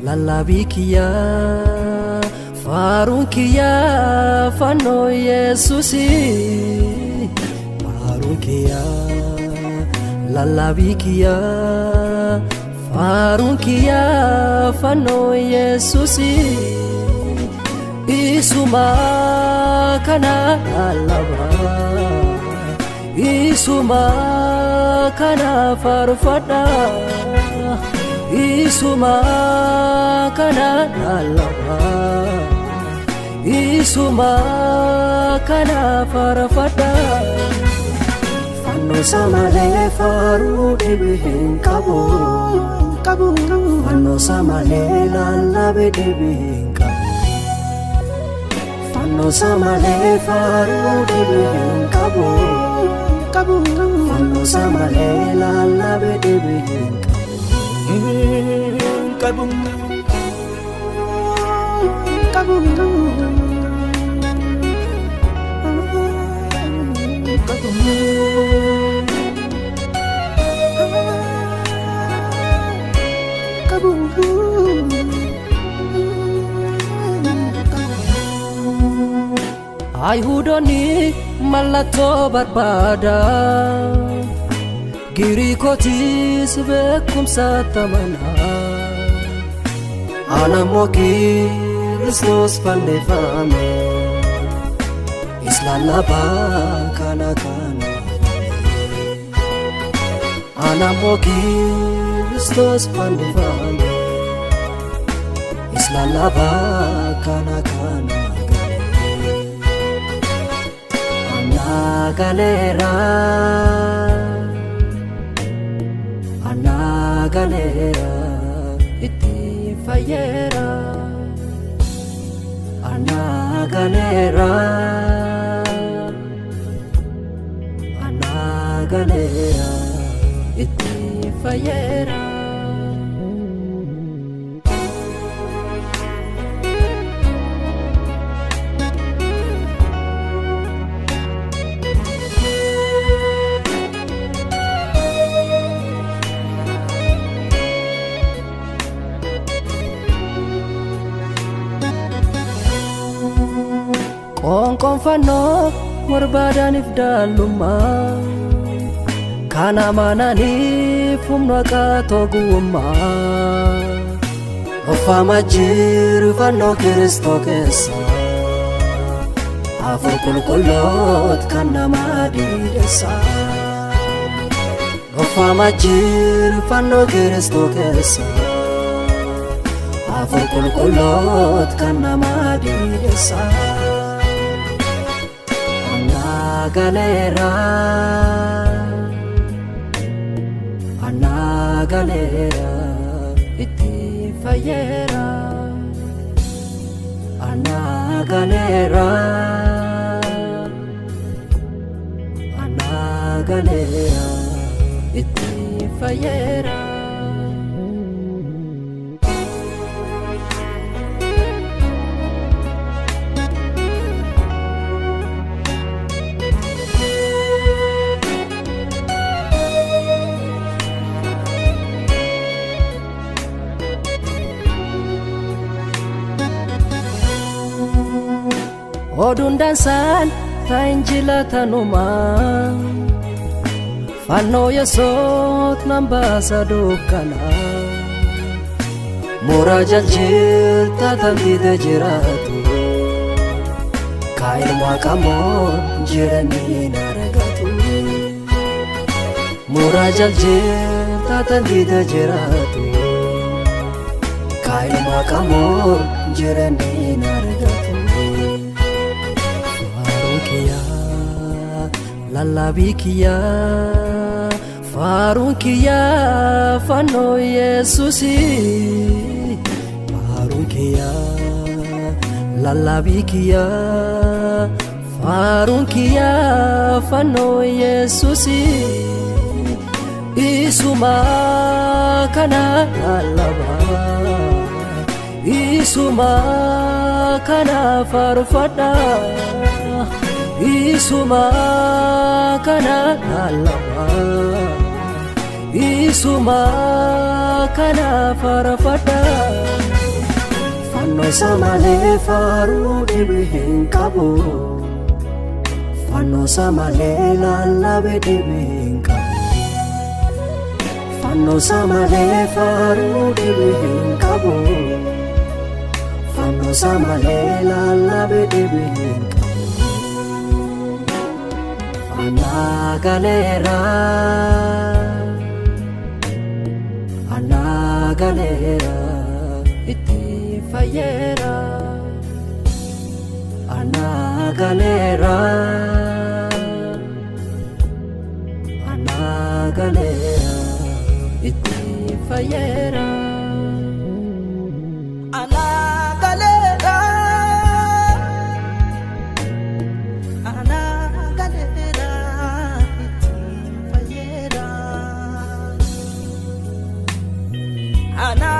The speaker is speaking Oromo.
lallabii kiyya faaruun kiyya fannoo Yesuusi faaruun kiyya lallabii kiyya faaruun kiyya fannoo Yesuusi isuma kana lallaba isuma kana faarfadha isuma kana lallaba isuma kana faarfadha fannoo samalee faaruu dhibee hin qabu fannoo samalee lallabe dhibee hin qabu fannoo samalee faaruu dhibee hin qabu fannoo samalee lallabe dhibee hin qabu Ayhuudonni mallattoo barbaada Giriikootis beekumsa tamana Anammoo Kiristoos fannifame Islaalabaa kana Anammoo Kiristoos fannifame Islaalabaa kana Anagalera itti fayyera Anagalera itti fayyera Qoonqoon fannoo barbaadaniif daalummaa kan amananiif humna qaatogummaa Ofaama jiru fannoo Kiristoo keessa Hafuura qulqulluut kan nama dhiidhessa Ofaama jiru fannoo Kiristoo keessa Hafuura qulqulluut kan nama dhiidhessa Anagalera itti fayyera Anagalera itti fayyera Oduun dansaan taa'injila tanumaa Fannoo Yesuus nan baasa dukkana Mooraa jalchirta tantiite jiraatu Kaayil Waaqamoon jiranii na argatu Mooraa jalchirta tantiite jiraatu Kaayil Waaqamoon jiranii na argatu Lallabii kiyya faaruun kiyya fannoo Yesuusi faaruun kiyya lallabii kiyya faaruun kiyya fannoo Yesuusi isuma kana lallaba isuma kana faarfadha isuma kana lallaba isuma kana faarfadha isa malee faaruu dhibihin qabu fannoo isa malee lallabee dhibihin qabu fannoo isa malee faaruu dhibihin qabu fannoo isa malee lallabee dhibihin qabu Anagaleera itti fayyera Anagaleera itti fayyera Ana